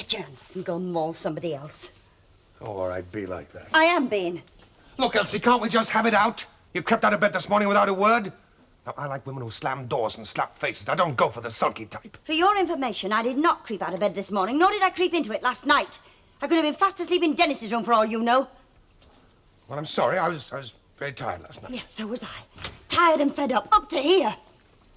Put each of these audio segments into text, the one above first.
get your hands off and go maul somebody else. Oh, all right, be like that. I am being. Look, Elsie, can't we just have it out? You crept out of bed this morning without a word. Now, I like women who slam doors and slap faces. I don't go for the sulky type. For your information, I did not creep out of bed this morning, nor did I creep into it last night. I could have been fast asleep in Dennis's room for all you know. Well, I'm sorry. I was very tired last night. Yes, so was I. Tired and fed up to here.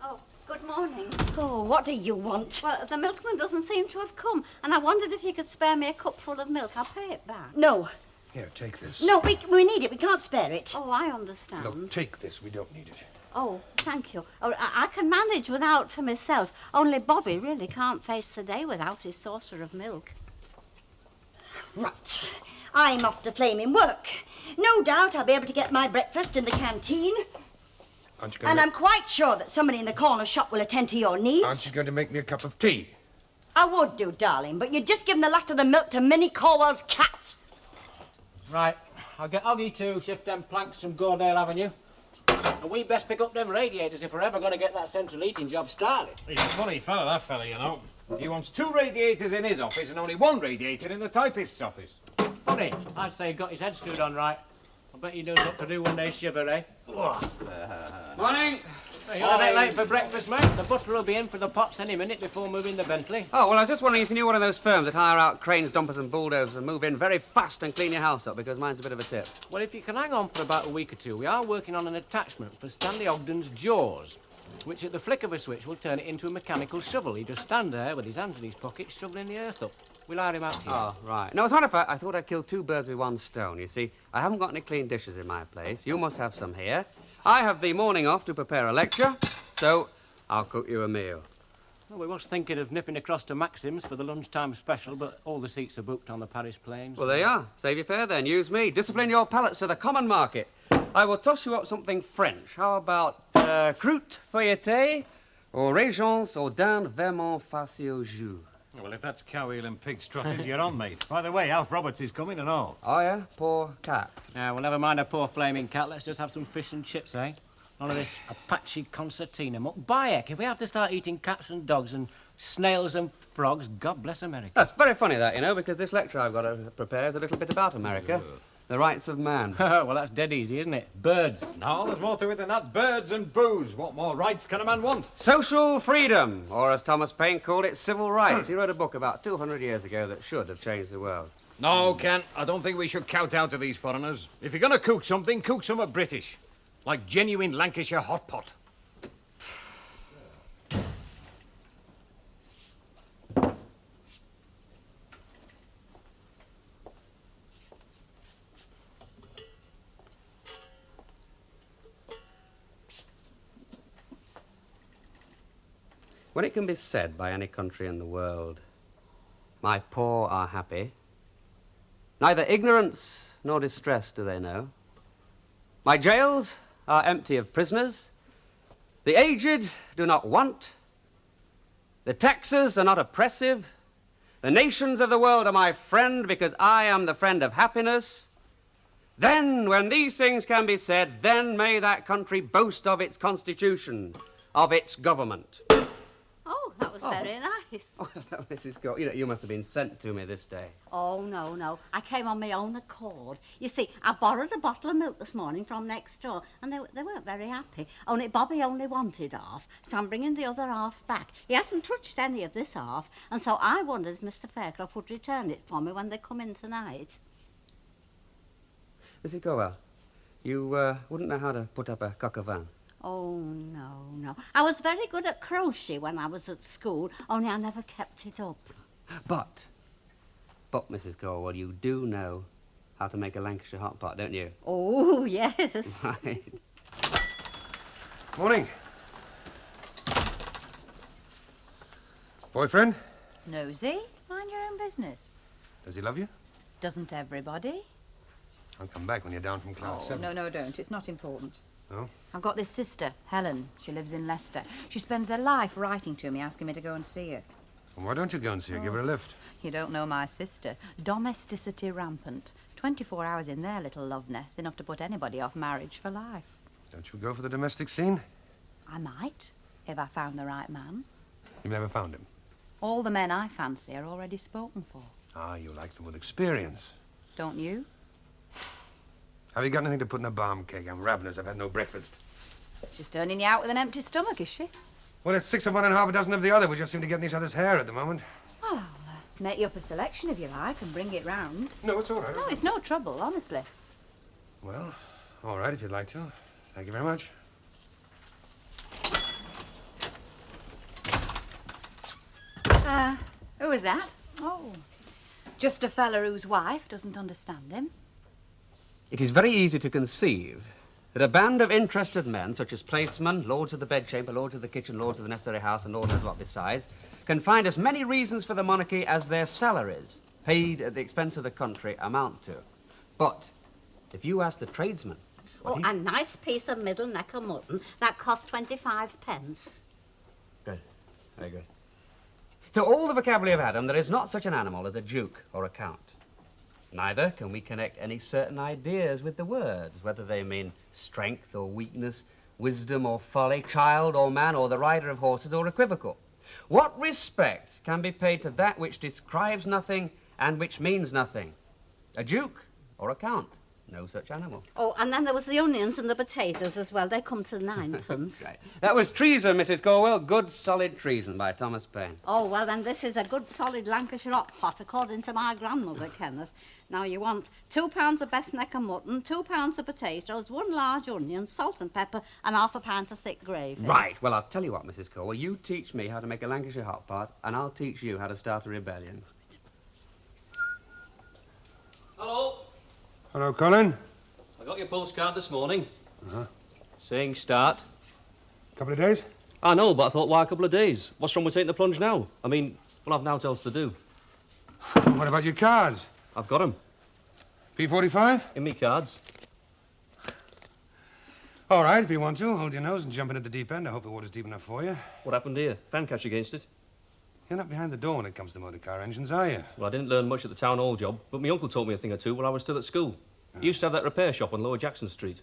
Oh, good morning. Oh, what do you want? Well, the milkman doesn't seem to have come, and I wondered if you could spare me a cupful of milk. I'll pay it back. No. Here, take this. No, we need it. We can't spare it. Oh, I understand. Look, take this. We don't need it. Oh, thank you. Oh, I can manage without for myself. Only Bobby really can't face the day without his saucer of milk. Right. I'm off to flaming work. No doubt I'll be able to get my breakfast in the canteen. Aren't you going and I'm quite sure that somebody in the corner shop will attend to your needs. Aren't you going to make me a cup of tea? I would do, darling, but you'd just given the last of the milk to Minnie Corwell's cat. Right. I'll get Oggy to shift them planks from Gordale Avenue. And we best pick up them radiators if we're ever going to get that central heating job started. He's a funny fellow, that fella, you know. He wants 2 radiators in his office and only 1 radiator in the typist's office. Funny. I'd say he got his head screwed on right. I bet he knows what to do when they shiver, eh? Morning. Hey, you're a bit late for breakfast, mate. The butler will be in for the pots any minute before moving the Bentley. Oh, well, I was just wondering if you knew one of those firms that hire out cranes, dumpers and bulldozers and move in very fast and clean your house up, because mine's a bit of a tip. Well, if you can hang on for about a week or 2, we are working on an attachment for Stanley Ogden's jaws, which at the flick of a switch will turn it into a mechanical shovel. He'll just stand there with his hands in his pockets, shoveling the earth up. We'll hire him out to you. Oh, right. No, as a matter of fact, I thought I'd kill 2 birds with 1 stone. You see, I haven't got any clean dishes in my place. You must have some here. I have the morning off to prepare a lecture, so I'll cook you a meal. Well, we was thinking of nipping across to Maxim's for the lunchtime special, but all the seats are booked on the Paris planes. Well, there you are. Save your fare then. Use me. Discipline your palates to the common market. I will toss you up something French. How about croûte feuilletée or régence au dinde vraiment farcie au jus? Well, if that's cow heel and pig trotters, you're on, mate. By the way, Alf Roberts is coming and all. Oh, yeah? Poor cat. Now, well, never mind a poor flaming cat. Let's just have some fish and chips, eh? None of this Apache concertina muck. Bayek, if we have to start eating cats and dogs and snails and frogs, God bless America. That's very funny, that, you know, because this lecture I've got to prepare is a little bit about America. The rights of man. Well, that's dead easy, isn't it? Birds. No, there's more to it than that. Birds and booze. What more rights can a man want? Social freedom, or as Thomas Paine called it, civil rights. He wrote a book about 200 years ago that should have changed the world. No, Ken, I don't think we should kowtow to these foreigners. If you're going to cook something British. Like genuine Lancashire hot pot. When it can be said by any country in the world, my poor are happy, neither ignorance nor distress do they know. My jails are empty of prisoners. The aged do not want. The taxes are not oppressive. The nations of the world are my friend because I am the friend of happiness. Then, when these things can be said, then may that country boast of its constitution, of its government. Oh, that was very nice. Oh, Mrs. Scott, you must have been sent to me this day. Oh, no. I came on my own accord. You see, I borrowed a bottle of milk this morning from next door, and they weren't very happy. Only Bobby only wanted half, so I'm bringing the other half back. He hasn't touched any of this half, and so I wondered if Mr. Fairclough would return it for me when they come in tonight. Mrs. Cowell, you wouldn't know how to put up a coq au vin? Oh, no. I was very good at crochet when I was at school, only I never kept it up. But, Mrs. Corwell, you do know how to make a Lancashire hot pot, don't you? Oh, yes. Right. Morning. Boyfriend? Nosy? Mind your own business. Does he love you? Doesn't everybody? I'll come back when you're down from Cloud 7. No, don't. It's not important. No? I've got this sister, Helen. She lives in Leicester. She spends her life writing to me, asking me to go and see her. Well, why don't you go and see her? Give her a lift. You don't know my sister. Domesticity rampant. 24 hours in their little love nest, enough to put anybody off marriage for life. Don't you go for the domestic scene? I might, if I found the right man. You've never found him? All the men I fancy are already spoken for. Ah, you like them with experience. Don't you? Have you got anything to put in a bomb cake? I'm ravenous. I've had no breakfast. She's turning you out with an empty stomach, is she? Well, it's 6 of one and half a dozen of the other. We just seem to get in each other's hair at the moment. Well, I'll make you up a selection if you like and bring it round. No, it's all right. No, it's no trouble, honestly. Well, all right, if you'd like to. Thank you very much. Who was that? Oh, just a fella whose wife doesn't understand him. It is very easy to conceive that a band of interested men, such as placemen, lords of the bedchamber, lords of the kitchen, lords of the necessary house, and all knows what besides, can find as many reasons for the monarchy as their salaries, paid at the expense of the country, amount to. But if you ask the tradesman... A nice piece of middle neck of mutton that cost 25 pence. Good. Very good. To all the vocabulary of Adam, there is not such an animal as a duke or a count. Neither can we connect any certain ideas with the words, whether they mean strength or weakness, wisdom or folly, child or man, or the rider of horses, or equivocal. What respect can be paid to that which describes nothing and which means nothing? A duke or a count? No such animal. Oh, and then there was the onions and the potatoes as well. They come to 9p. Right. That was treason, Mrs. Corwell. Good, solid treason by Thomas Paine. Oh, well, then this is a good, solid Lancashire hot pot, according to my grandmother, Kenneth. Now, you want 2 pounds of best neck of mutton, 2 pounds of potatoes, 1 large onion, salt and pepper, and half a pint of thick gravy. Right. Well, I'll tell you what, Mrs. Corwell. You teach me how to make a Lancashire hot pot, and I'll teach you how to start a rebellion. Hello. Hello, Colin. I got your postcard this morning. Saying start. Couple of days? I know, but I thought, why a couple of days? What's wrong with taking the plunge now? I mean, well, I've now else to do. What about your cards? I've got 'em. P45? In me cards. All right, if you want to, hold your nose and jump in at the deep end. I hope the water's deep enough for you. What happened here? Fan catch against it? You're not behind the door when it comes to motor car engines, are you? Well, I didn't learn much at the town hall job, but my uncle taught me a thing or two while I was still at school. He used to have that repair shop on Lower Jackson Street.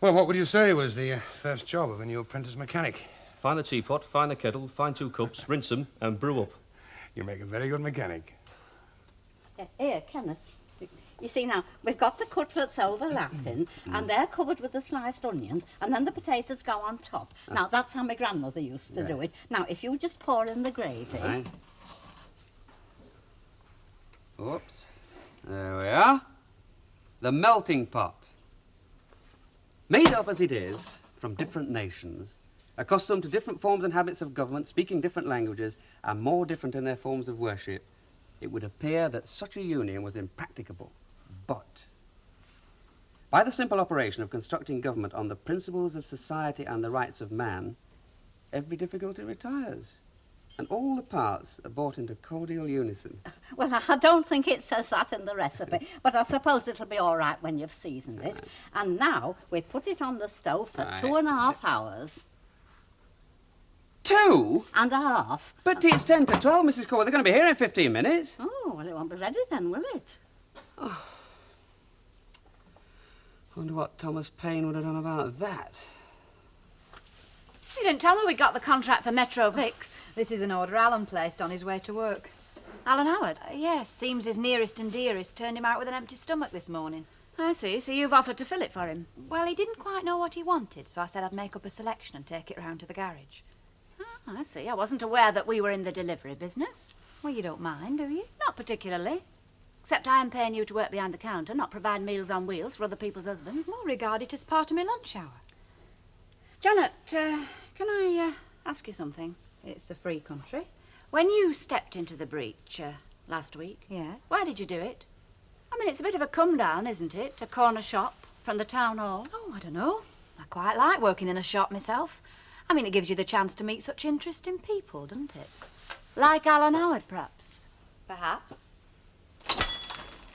Well, what would you say was the first job of a new apprentice mechanic? Find the teapot, find the kettle, find 2 cups, rinse them, and brew up. You make a very good mechanic. Here, Kenneth. You see now, we've got the cutlets overlapping, and they're covered with the sliced onions, and then the potatoes go on top. Now, that's how my grandmother used to do it. Now, if you just pour in the gravy... Right. Oops. There we are. The melting pot. Made up as it is from different nations, accustomed to different forms and habits of government, speaking different languages, and more different in their forms of worship, it would appear that such a union was impracticable. But by the simple operation of constructing government on the principles of society and the rights of man, every difficulty retires, and all the parts are brought into cordial unison. Well, I don't think it says that in the recipe, but I suppose it'll be all right when you've seasoned it. And now we put it on the stove for Right. 2.5 hours. 2.5? But it's 10 to 12, Mrs. Corwell. They're going to be here in 15 minutes. Oh, well, it won't be ready then, will it? I wonder what Thomas Paine would have done about that. You didn't tell me we got the contract for Metro Vix. This is an order Alan placed on his way to work. Alan Howard? Yes, seems his nearest and dearest turned him out with an empty stomach this morning. I see. So you've offered to fill it for him? Well, he didn't quite know what he wanted, so I said I'd make up a selection and take it round to the garage. Ah, I see. I wasn't aware that we were in the delivery business. Well, you don't mind, do you? Not particularly. Except I am paying you to work behind the counter, not provide meals on wheels for other people's husbands. Well, regard it as part of my lunch hour. Janet, can I ask you something? It's a free country. When you stepped into the breach last week, Yeah. why did you do it? I mean, it's a bit of a come down, isn't it? A corner shop from the town hall. Oh, I don't know. I quite like working in a shop myself. I mean, it gives you the chance to meet such interesting people, doesn't it? Like Alan Howard, perhaps. Perhaps.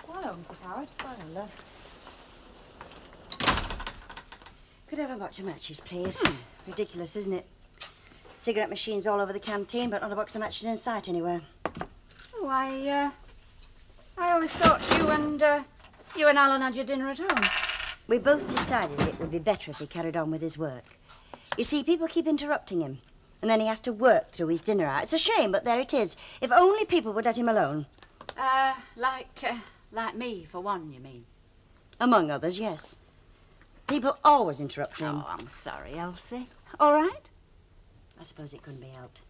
Hello, Mrs. Howard. Hello, love. Could I have a box of matches, please? Ridiculous, isn't it? Cigarette machines all over the canteen, but not a box of matches in sight anywhere. Oh, I always thought you and Alan had your dinner at home. We both decided it would be better if he carried on with his work. You see, people keep interrupting him. And then he has to work through his dinner hour. It's a shame, but there it is. If only people would let him alone. Like me, for one, you mean? Among others, yes. People always interrupt him. Oh, I'm sorry, Elsie. All right? I suppose it couldn't be helped.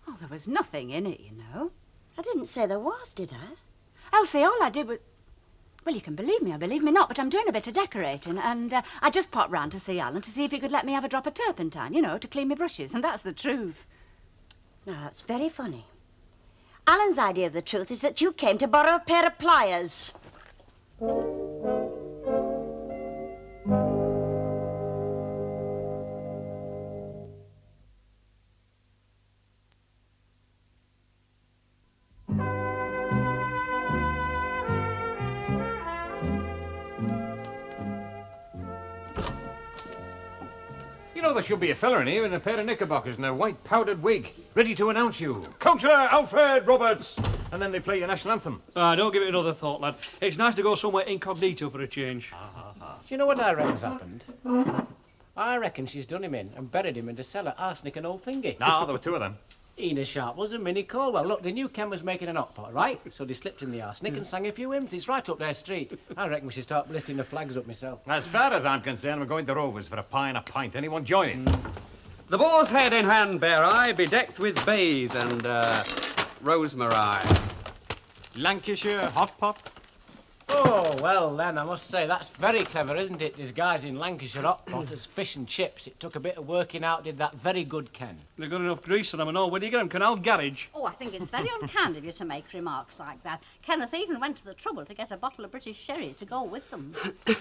Oh, there was nothing in it, you know. I didn't say there was, did I? Elsie, all I did was... Well, you can believe me or believe me not, but I'm doing a bit of decorating, and I just popped round to see Alan to see if he could let me have a drop of turpentine, you know, to clean my brushes, and that's the truth. Now, that's very funny. Alan's idea of the truth is that you came to borrow a pair of pliers. You know, there should be a fella in here in a pair of knickerbockers and a white powdered wig, ready to announce you. Councillor Alfred Roberts! And then they play your national anthem. Don't give it another thought, lad. It's nice to go somewhere incognito for a change. Do you know what I reckon's happened? I reckon she's done him in and buried him in the cellar, arsenic and old thingy. No, there were two of them. Ina Sharples and Minnie Caldwell. Look, they knew Ken was making an hot pot, right? So they slipped in the arsenic and sang a few hymns. It's right up their street. I reckon we should start lifting the flags up myself. As far as I'm concerned, we're going to Rovers for a pie and a pint. Anyone joining? The boar's head in hand bear I, bedecked with bays and rosemary. Lancashire hot pot? Oh, well, then, I must say, that's very clever, isn't it? Disguising Lancashire hot pot as fish and chips. It took a bit of working out, did that very good, Ken. They've got enough grease on them and all. Where do you get them? Canal Garage? Oh, I think it's very unkind of you to make remarks like that. Kenneth even went to the trouble to get a bottle of British sherry to go with them.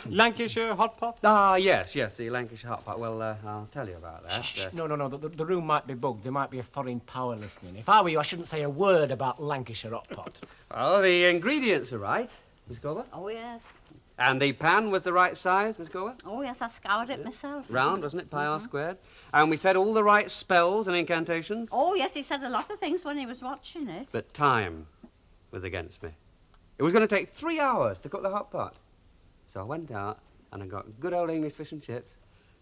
Lancashire hot pot? Ah, yes, the Lancashire hot pot. Well, I'll tell you about that. Shh, no, the room might be bugged. There might be a foreign power listening. If I were you, I shouldn't say a word about Lancashire hot pot. Well, the ingredients are right, Miss Gover. Oh, yes. And the pan was the right size, Miss Gover? Oh, yes, I scoured it myself. Round, wasn't it? Pi r squared. And we said all the right spells and incantations. Oh, yes, he said a lot of things when he was watching it. But time was against me. It was going to take 3 hours to cook the hot pot. So I went out and I got good old English fish and chips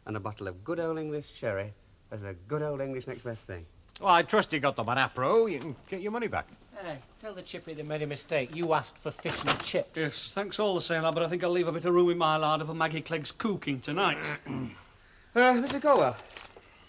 and a bottle of good old English sherry as a good old English next best thing. Well, I trust you got them on Apro. You can get your money back. Hey, tell the chippy they made a mistake. You asked for fish and chips. Yes, thanks all the same, lad, but I think I'll leave a bit of room in my larder for Maggie Clegg's cooking tonight. Mr. Gower,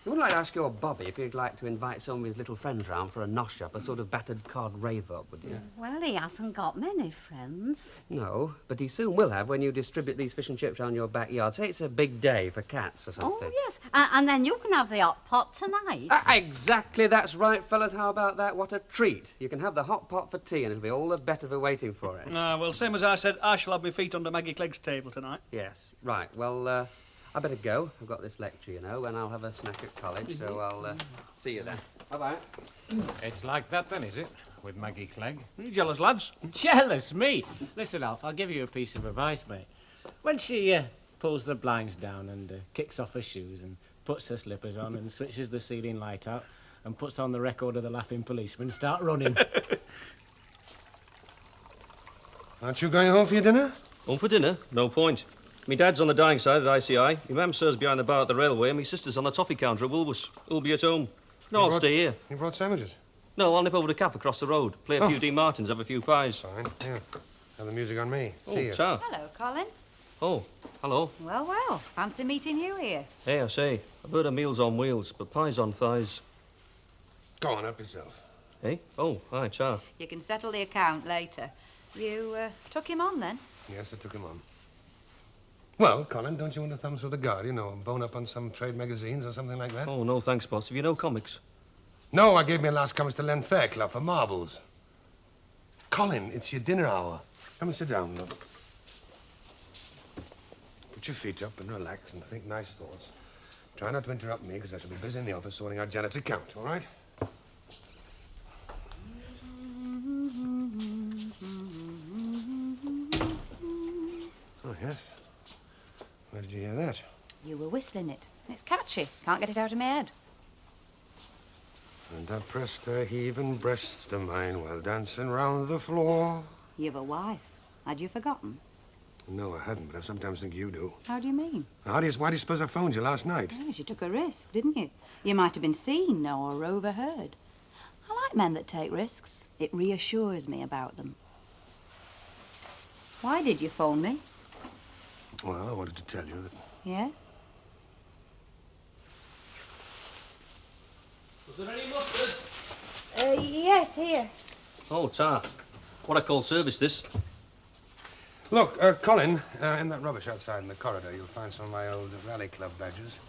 I would like to ask your Bobby if he'd like to invite some of his little friends round for a nosh up, a sort of battered cod rave-up, would you? Well, he hasn't got many friends. No, but he soon will have when you distribute these fish and chips around your backyard. Say it's a big day for cats or something. Oh, yes. And then you can have the hot pot tonight. Exactly, that's right, fellas. How about that? What a treat. You can have the hot pot for tea and it'll be all the better for waiting for it. Well, same as I said, I shall have my feet under Maggie Clegg's table tonight. Yes, right. Well, I better go. I've got this lecture, you know, and I'll have a snack at college, so I'll see you then. Bye-bye. It's like that then, is it? With Maggie Clegg? You jealous, lads? Jealous, me? Listen, Alf, I'll give you a piece of advice, mate. When she pulls the blinds down and kicks off her shoes and puts her slippers on and switches the ceiling light out and puts on the record of the Laughing Policeman, start running. Aren't you going home for your dinner? Home for dinner? No point. Me dad's on the dying side at ICI. My mam serves behind the bar at the railway, and my sister's on the toffee counter at Woolworths. Who'll be at home? No, I'll stay here. You brought sandwiches? No, I'll nip over to Caff across the road, play a few Dean Martins, have a few pies. Fine, yeah. Have the music on me. Oh, See you. ta. Hello, Colin. Oh, hello. Well, well, fancy meeting you here. Hey, I say, I've heard of meals on wheels, but pies on thighs. Go on, up yourself. Hey? Oh, hi, cha. You can settle the account later. You took him on, then? Yes, I took him on. Well, Colin, don't you want a thumb through the Guardian or bone up on some trade magazines or something like that? Oh, no thanks, boss. Have you no comics? No, I gave me a last comments to Len Fair Club for marbles. Colin, it's your dinner hour. Come and sit down, look. Put your feet up and relax and think nice thoughts. Try not to interrupt me, because I shall be busy in the office sorting out Janet's account, all right? Oh, yes. Where did you hear that? You were whistling it. It's catchy. Can't get it out of my head. And I pressed her heaving breast to mine while dancing round the floor. You've a wife. Had you forgotten? No, I hadn't, but I sometimes think you do. How do you mean? Why do you suppose I phoned you last night? Yes, you took a risk, didn't you? You might have been seen or overheard. I like men that take risks. It reassures me about them. Why did you phone me? Well, I wanted to tell you that... Yes? Was there any mustard? Yes, here. Oh, tar. What a cold service, this. Look, Colin, in that rubbish outside in the corridor, you'll find some of my old rally club badges.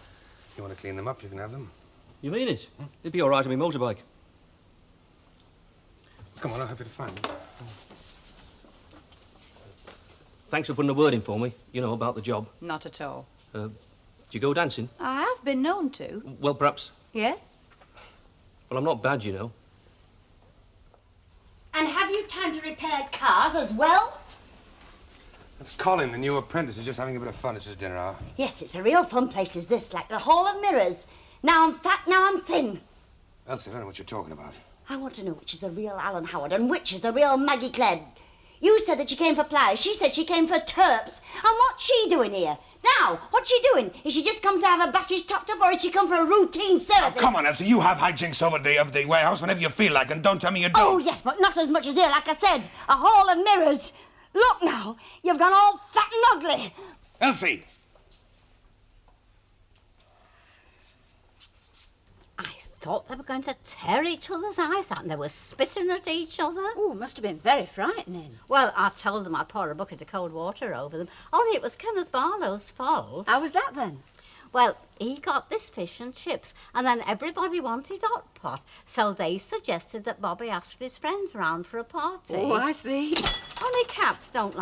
If you want to clean them up, you can have them. You mean it? It'd be all right on my motorbike. Come on, I'll help you to find them. Thanks for putting a word in for me, you know, about the job. Not at all. Do you go dancing? I have been known to. Well, perhaps. Yes? Well, I'm not bad, you know. And have you time to repair cars as well? That's Colin, the new apprentice, who's just having a bit of fun. It's his dinner hour. Yes, it's a real fun place, is this, like the Hall of Mirrors. Now I'm fat, now I'm thin. Elsie, I don't know what you're talking about. I want to know which is the real Alan Howard and which is the real Maggie Cled. You said that she came for plies. She said she came for turps. And what's she doing here? Now, what's she doing? Is she just come to have her batteries topped up, or did she come for a routine service? Oh, come on, Elsie. You have hijinks over of the warehouse whenever you feel like, and don't tell me you don't. Oh, yes, but not as much as here, like I said. A Hall of Mirrors. Look now, you've gone all fat and ugly. Elsie! I thought they were going to tear each other's eyes out and they were spitting at each other. Oh, it must have been very frightening. Well, I told them I'd pour a bucket of cold water over them, only it was Kenneth Barlow's fault. How was that then? Well, he got this fish and chips, and then everybody wanted hot pot, so they suggested that Bobby asked his friends round for a party. Oh, I see. Only cats don't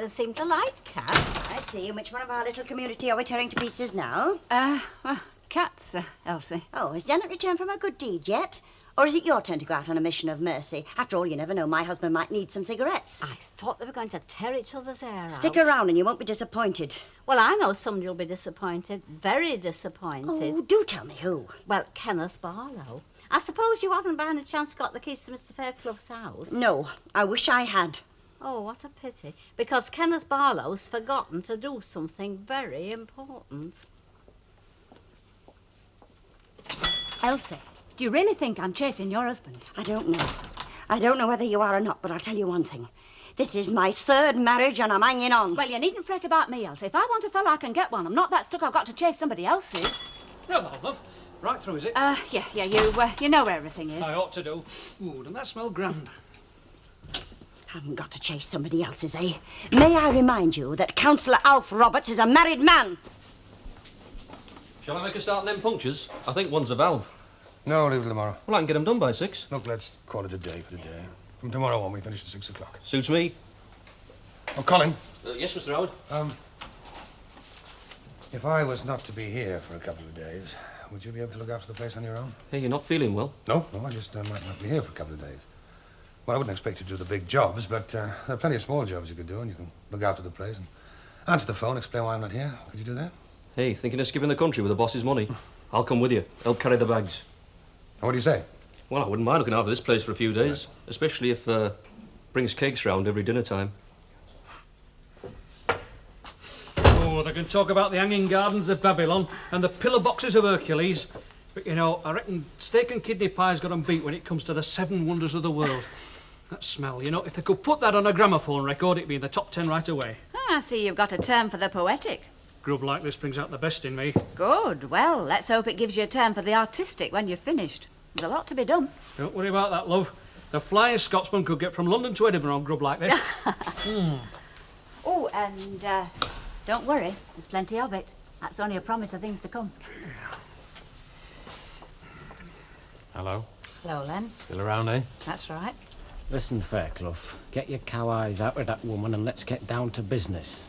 seem to like cats. I see. Which one of our little community are we tearing to pieces now? Well, cats, Elsie. Oh, has Janet returned from her good deed yet? Or is it your turn to go out on a mission of mercy? After all, you never know. My husband might need some cigarettes. I thought they were going to tear each other's hair out. Stick around and you won't be disappointed. Well, I know somebody will be disappointed. Very disappointed. Oh, do tell me who. Well, Kenneth Barlow. I suppose you haven't by any chance got the keys to Mr. Fairclough's house? No, I wish I had. Oh, what a pity. Because Kenneth Barlow's forgotten to do something very important. Elsie, do you really think I'm chasing your husband? I don't know. I don't know whether you are or not, but I'll tell you one thing. This is my third marriage and I'm hanging on. Well, you needn't fret about me, Elsie. If I want a fella, I can get one. I'm not that stuck I've got to chase somebody else's. Hello, love. Right through, is it? Yeah, you know where everything is. I ought to do. Ooh, doesn't that smell grand? Haven't got to chase somebody else's, eh? May I remind you that Councillor Alf Roberts is a married man? Shall I make a start on them punctures? I think one's a valve. No, leave it tomorrow. Well, I can get them done by 6. Look, let's call it a day for today. From tomorrow on, we finish at 6 o'clock. Suits me. Oh, Colin. Yes, Mr. Howard? If I was not to be here for a couple of days, would you be able to look after the place on your own? Hey, you're not feeling well? No, I just might not be here for a couple of days. Well, I wouldn't expect you to do the big jobs, but there are plenty of small jobs you could do, and you can look after the place and answer the phone, explain why I'm not here. Could you do that? Hey, thinking of skipping the country with the boss's money? I'll come with you. Help carry the bags. What do you say? Well, I wouldn't mind looking after this place for a few days, especially if brings cakes round every dinner time. Oh, they can talk about the hanging gardens of Babylon and the pillar boxes of Hercules. But, you know, I reckon steak and kidney pie's got 'em beat when it comes to the 7 wonders of the world. That smell, you know, if they could put that on a gramophone record, it'd be in the top 10 right away. I see you've got a term for the poetic. Grub like this brings out the best in me. Good. Well, let's hope it gives you a term for the artistic when you're finished. There's a lot to be done. Don't worry about that, love. The flyest Scotsman could get from London to Edinburgh on grub like this. Oh, and don't worry, there's plenty of it. That's only a promise of things to come. Hello. Hello, Len. Still around, eh? That's right. Listen, Fairclough, get your cow eyes out of that woman and let's get down to business.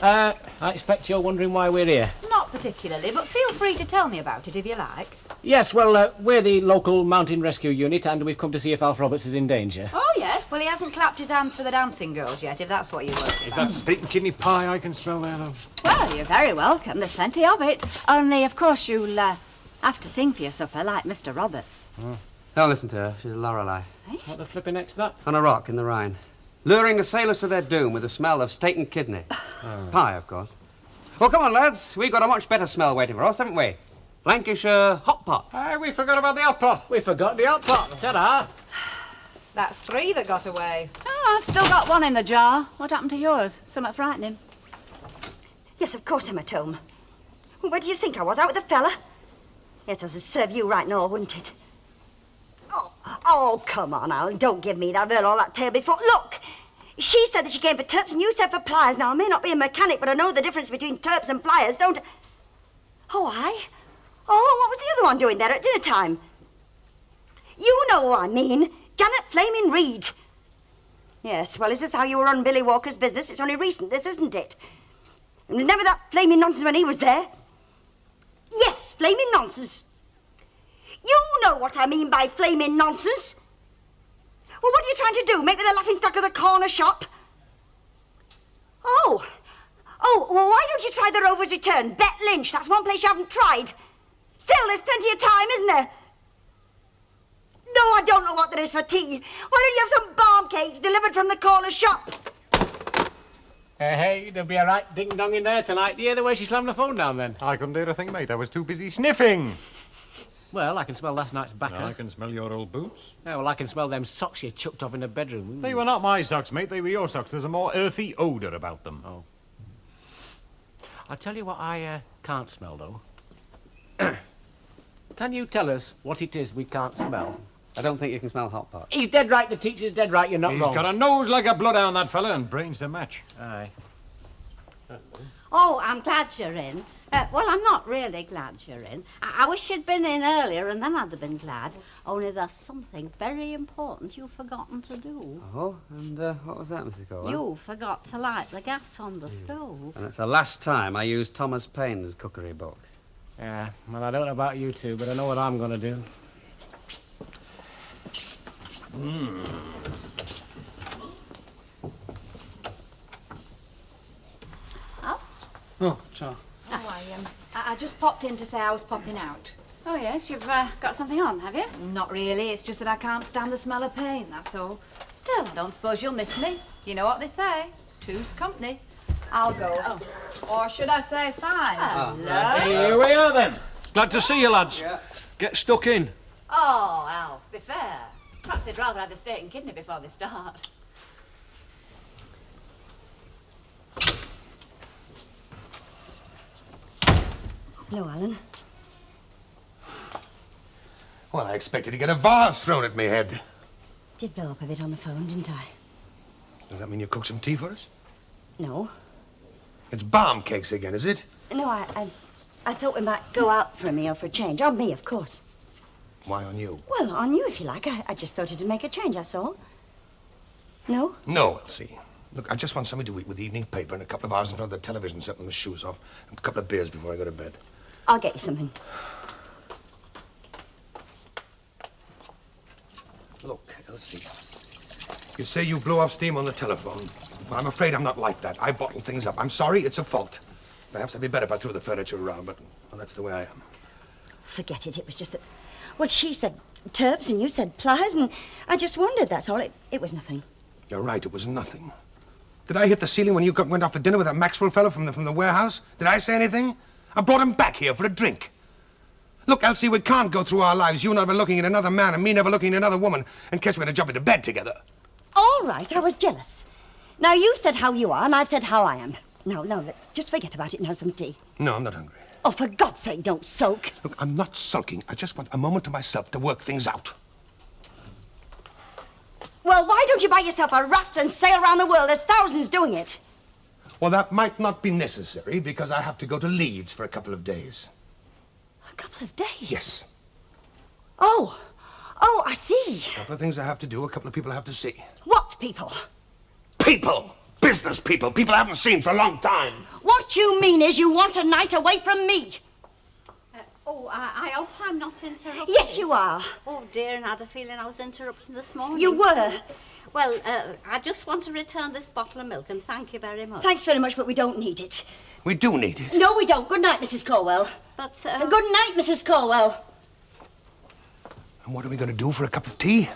I expect you're wondering why we're here. Not particularly, but feel free to tell me about it if you like. Yes, well, we're the local mountain rescue unit and we've come to see if Alf Roberts is in danger. Oh, yes. Well, he hasn't clapped his hands for the dancing girls yet, if that's what you were. If that's steak and kidney pie, I can spell that out. Well, you're very welcome. There's plenty of it. Only, of course, you'll have to sing for your supper like Mr. Roberts. Don't listen to her. She's a Lorelei. What the flipping next that? On a rock in the Rhine. luring the sailors to their doom with the smell of steak and kidney. Pie, of course. Well, come on, lads. We've got a much better smell waiting for us, haven't we? Lancashire hot pot. Aye, we forgot about the hot pot. We forgot the hot pot. Ta-da! That's 3 that got away. Oh, I've still got one in the jar. What happened to yours? Somewhat frightening. Yes, of course I'm at home. Where do you think I was? Out with the fella? It doesn't serve you right now, wouldn't it? Oh, come on, Alan. Don't give me that. I've heard all that tale before. Look, she said that she came for turps and you said for pliers. Now, I may not be a mechanic, but I know the difference between turps and pliers, don't I? Oh, I? Oh, what was the other one doing there at dinner time? You know who I mean. Janet Flaming Reed. Yes, well, is this how you run Billy Walker's business? It's only recent, this, isn't it? It was never that flaming nonsense when he was there. Yes, flaming nonsense. You know what I mean by flaming nonsense. Well, what are you trying to do? Make me the laughingstock of the corner shop? Oh, well, why don't you try the Rover's Return? Bet Lynch, that's one place you haven't tried. Still, there's plenty of time, isn't there? No, I don't know what there is for tea. Why don't you have some barm cakes delivered from the corner shop? Hey, there'll be a right ding-dong in there tonight. Do you hear the way she slammed the phone down then? I couldn't hear a thing, mate. I was too busy sniffing. Well, I can smell last night's backer. I can smell your old boots. Yeah, well, I can smell them socks you chucked off in the bedroom. They were not my socks, mate. They were your socks. There's a more earthy odour about them. Oh. I'll tell you what I can't smell, though. Can you tell us what it is we can't smell? I don't think you can smell hot pot. He's dead right, the teacher's dead right, you're not wrong. He's got a nose like a bloodhound, that fella, and brains to match. Aye. Oh, I'm glad you're in. Well, I'm not really glad you're in. I wish you'd been in earlier and then I'd have been glad. Only there's something very important you've forgotten to do. Oh, and what was that, Mrs. Colwell? You forgot to light the gas on the stove. And it's the last time I used Thomas Paine's cookery book. Yeah, well, I don't know about you two, but I know what I'm going to do. Oh, ta. I just popped in to say I was popping out. Oh, yes, you've got something on, have you? Not really, it's just that I can't stand the smell of pain, that's all. Still, I don't suppose you'll miss me. You know what they say, two's company. I'll go. Or should I say 5? Hello? Here we are, then. Glad to see you, lads. Yeah. Get stuck in. Oh, Alf, be fair. Perhaps they'd rather have the steak and kidney before they start. Hello, Alan. Well, I expected to get a vase thrown at me head. Did blow up a bit on the phone, didn't I? Does that mean you cooked some tea for us? No. It's barm cakes again, is it? No, I thought we might go out for a meal for a change. On me, of course. Why on you? Well, on you, if you like. I just thought it'd make a change, that's all. No? No, Elsie. Look, I just want something to eat with the evening paper and a couple of hours in front of the television set with my shoes off and a couple of beers before I go to bed. I'll get you something. Look, Elsie, you say you blew off steam on the telephone. Well, I'm afraid I'm not like that. I bottle things up. I'm sorry, it's a fault. Perhaps I'd be better if I threw the furniture around, but well, that's the way I am. Forget it. It was just that... Well, she said turps and you said pliers, and I just wondered, that's all. It was nothing. You're right, it was nothing. Did I hit the ceiling when you went off for dinner with that Maxwell fellow from the warehouse? Did I say anything? I brought him back here for a drink. Look, Elsie, we can't go through our lives, you never looking at another man and me never looking at another woman, in case we're going to jump into bed together. All right, I was jealous. Now, you've said how you are, and I've said how I am. No, let's just forget about it and have some tea. No, I'm not hungry. Oh, for God's sake, don't sulk. Look, I'm not sulking. I just want a moment to myself to work things out. Well, why don't you buy yourself a raft and sail around the world? There's thousands doing it. Well, that might not be necessary because I have to go to Leeds for a couple of days. A couple of days? Yes. Oh, I see. A couple of things I have to do, a couple of people I have to see. What people? People! Business people! People I haven't seen for a long time! What you mean is you want a night away from me. I hope I'm not interrupting. Yes, you are. Oh, dear, and I had a feeling I was interrupting this morning. You were. Well, I just want to return this bottle of milk and thank you very much. Thanks very much, but we don't need it. We do need it. No, we don't. Good night, Mrs. Colwell. But, Good night, Mrs. Colwell. And what are we going to do for a cup of tea?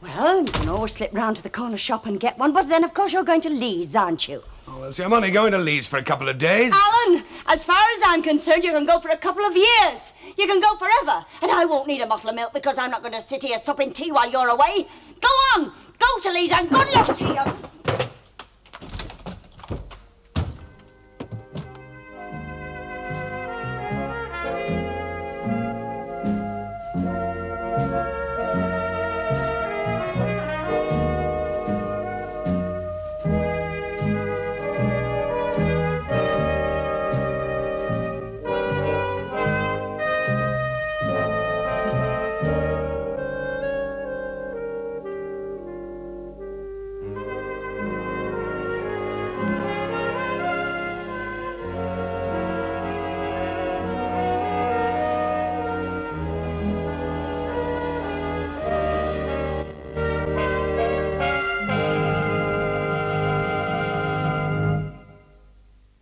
Well, you can always slip round to the corner shop and get one, but then, of course, you're going to Leeds, aren't you? Oh, Elsie, I'm only going to Leeds for a couple of days. Alan, as far as I'm concerned, you can go for a couple of years. You can go forever. And I won't need a bottle of milk because I'm not going to sit here supping tea while you're away. Go on, go to Leeds and good luck to you.